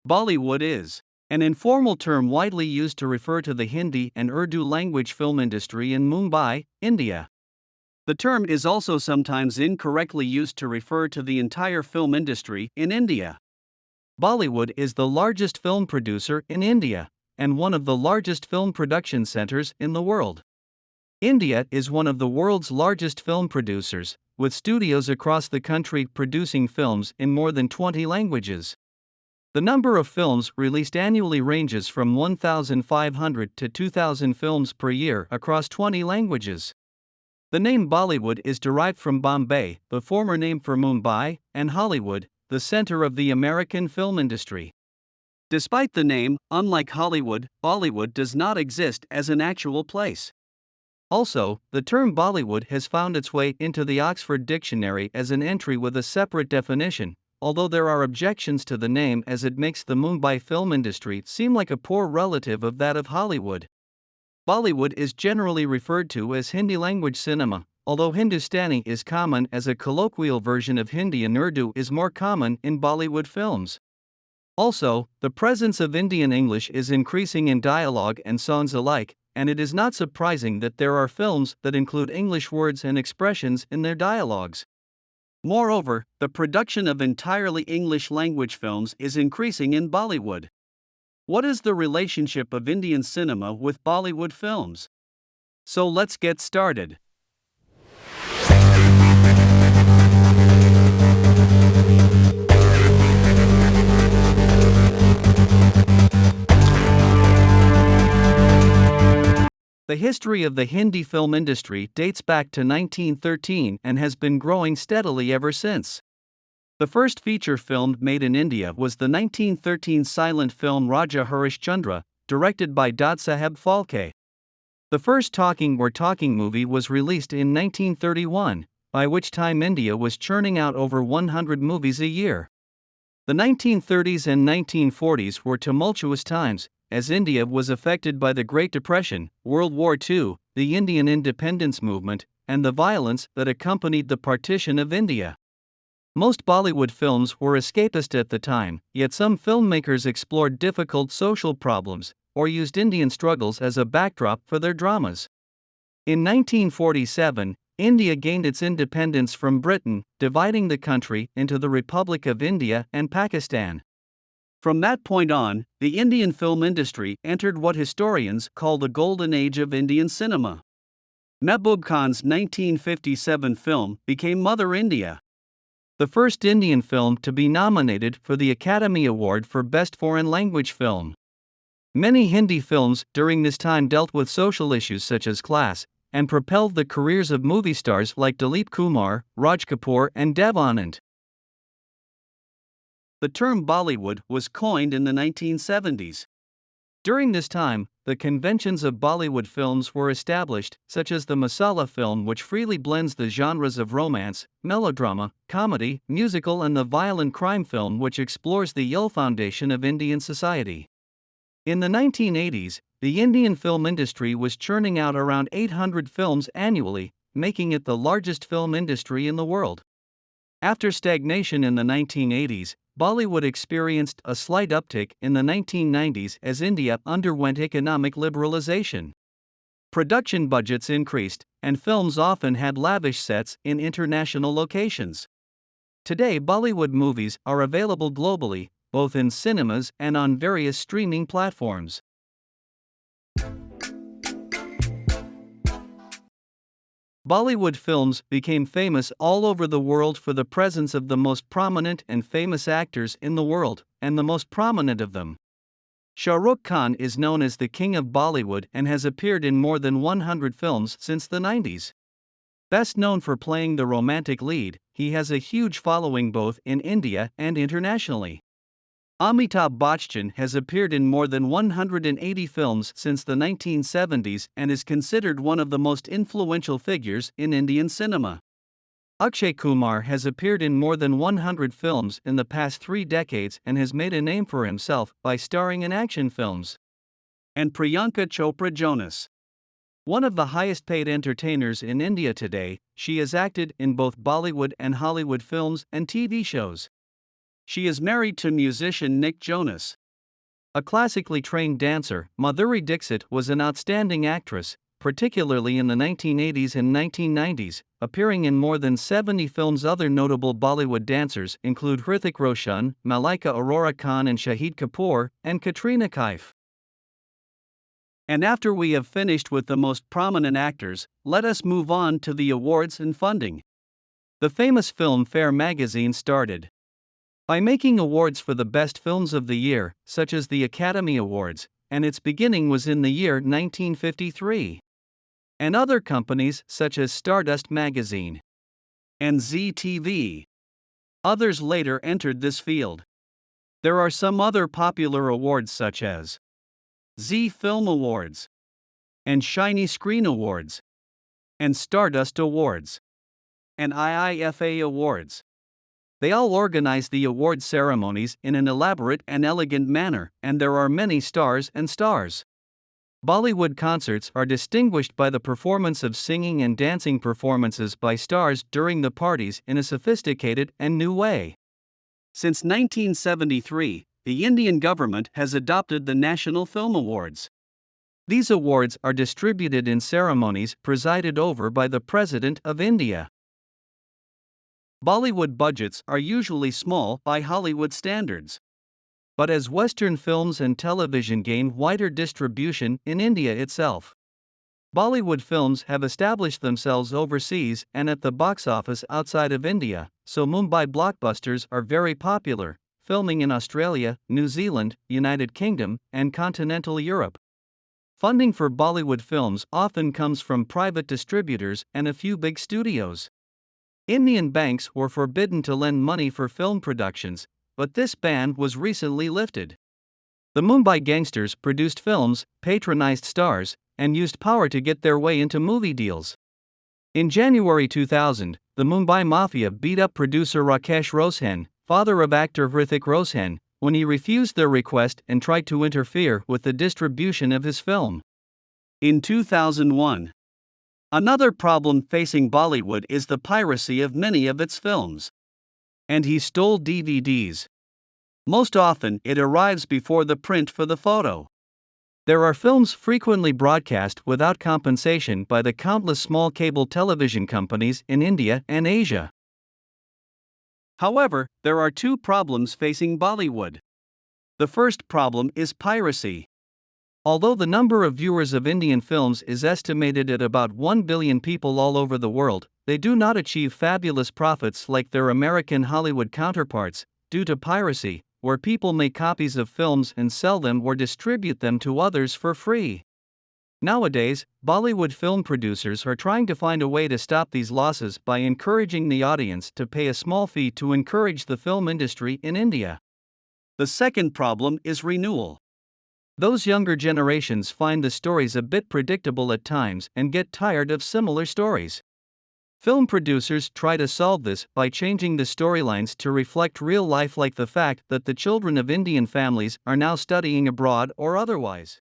Bollywood is an informal term widely used to refer to the Hindi and Urdu language film industry in Mumbai, India. The term is also sometimes incorrectly used to refer to the entire film industry in India. Bollywood is the largest film producer in India and one of the largest film production centers in the world. India is one of the world's largest film producers, with studios across the country producing films in more than 20 languages. The number of films released annually ranges from 1,500 to 2,000 films per year across 20 languages. The name Bollywood is derived from Bombay, the former name for Mumbai, and Hollywood, the center of the American film industry. Despite the name, unlike Hollywood, Bollywood does not exist as an actual place. Also, the term Bollywood has found its way into the Oxford Dictionary as an entry with a separate definition, although there are objections to the name as it makes the Mumbai film industry seem like a poor relative of that of Hollywood. Bollywood is generally referred to as Hindi language cinema, although Hindustani is common as a colloquial version of Hindi and Urdu is more common in Bollywood films. Also, the presence of Indian English is increasing in dialogue and songs alike, and it is not surprising that there are films that include English words and expressions in their dialogues. Moreover, the production of entirely English language films is increasing in Bollywood. What is the relationship of Indian cinema with Bollywood films? So let's get started. The history of the Hindi film industry dates back to 1913 and has been growing steadily ever since. The first feature film made in India was the 1913 silent film Raja Harishchandra, directed by Dadasaheb Phalke. The first talking movie was released in 1931, by which time India was churning out over 100 movies a year. The 1930s and 1940s were tumultuous times, as India was affected by the Great Depression, World War II, the Indian independence movement, and the violence that accompanied the partition of India. Most Bollywood films were escapist at the time, yet some filmmakers explored difficult social problems or used Indian struggles as a backdrop for their dramas. In 1947, India gained its independence from Britain, dividing the country into the Republic of India and Pakistan. From that point on, the Indian film industry entered what historians call the golden age of Indian cinema. Mehboob Khan's 1957 film became Mother India, the first Indian film to be nominated for the Academy Award for Best Foreign Language Film. Many Hindi films during this time dealt with social issues such as class, and propelled the careers of movie stars like Dilip Kumar, Raj Kapoor, and Dev Anand. The term Bollywood was coined in the 1970s. During this time, the conventions of Bollywood films were established, such as the masala film, which freely blends the genres of romance, melodrama, comedy, musical, and the violent crime film, which explores the ill foundation of Indian society. In the 1980s, the Indian film industry was churning out around 800 films annually, making it the largest film industry in the world. After stagnation in the 1980s, Bollywood experienced a slight uptick in the 1990s as India underwent economic liberalization. Production budgets increased, and films often had lavish sets in international locations. Today, Bollywood movies are available globally, both in cinemas and on various streaming platforms. Bollywood films became famous all over the world for the presence of the most prominent and famous actors in the world, and the most prominent of them. Shah Rukh Khan is known as the King of Bollywood and has appeared in more than 100 films since the 90s. Best known for playing the romantic lead, he has a huge following both in India and internationally. Amitabh Bachchan has appeared in more than 180 films since the 1970s and is considered one of the most influential figures in Indian cinema. Akshay Kumar has appeared in more than 100 films in the past 3 decades and has made a name for himself by starring in action films. And Priyanka Chopra Jonas, one of the highest paid entertainers in India today, she has acted in both Bollywood and Hollywood films and TV shows. She is married to musician Nick Jonas. A classically trained dancer, Madhuri Dixit was an outstanding actress, particularly in the 1980s and 1990s, appearing in more than 70 films. Other notable Bollywood dancers include Hrithik Roshan, Malaika Arora Khan and Shahid Kapoor, and Katrina Kaif. And after we have finished with the most prominent actors, let us move on to the awards and funding. The famous Film Fair magazine started by making awards for the best films of the year, such as the Academy Awards, and its beginning was in the year 1953. And other companies such as Stardust Magazine and ZTV. Others later entered this field. There are some other popular awards such as Z Film Awards and Shiny Screen Awards and Stardust Awards and IIFA Awards. They all organize the award ceremonies in an elaborate and elegant manner, and there are many stars and stars. Bollywood concerts are distinguished by the performance of singing and dancing performances by stars during the parties in a sophisticated and new way. Since 1973, the Indian government has adopted the National Film Awards. These awards are distributed in ceremonies presided over by the President of India. Bollywood budgets are usually small by Hollywood standards. But as Western films and television gain wider distribution in India itself, Bollywood films have established themselves overseas and at the box office outside of India, so Mumbai blockbusters are very popular, filming in Australia, New Zealand, United Kingdom, and continental Europe. Funding for Bollywood films often comes from private distributors and a few big studios. Indian banks were forbidden to lend money for film productions, but this ban was recently lifted. The Mumbai gangsters produced films, patronized stars, and used power to get their way into movie deals. In January 2000, the Mumbai Mafia beat up producer Rakesh Roshan, father of actor Hrithik Roshan, when he refused their request and tried to interfere with the distribution of his film. In 2001, another problem facing Bollywood is the piracy of many of its films. And he stole DVDs. Most often, it arrives before the print for the photo. There are films frequently broadcast without compensation by the countless small cable television companies in India and Asia. However, there are two problems facing Bollywood. The first problem is piracy. Although the number of viewers of Indian films is estimated at about 1 billion people all over the world, they do not achieve fabulous profits like their American Hollywood counterparts, due to piracy, where people make copies of films and sell them or distribute them to others for free. Nowadays, Bollywood film producers are trying to find a way to stop these losses by encouraging the audience to pay a small fee to encourage the film industry in India. The second problem is renewal. Those younger generations find the stories a bit predictable at times and get tired of similar stories. Film producers try to solve this by changing the storylines to reflect real life, like the fact that the children of Indian families are now studying abroad or otherwise.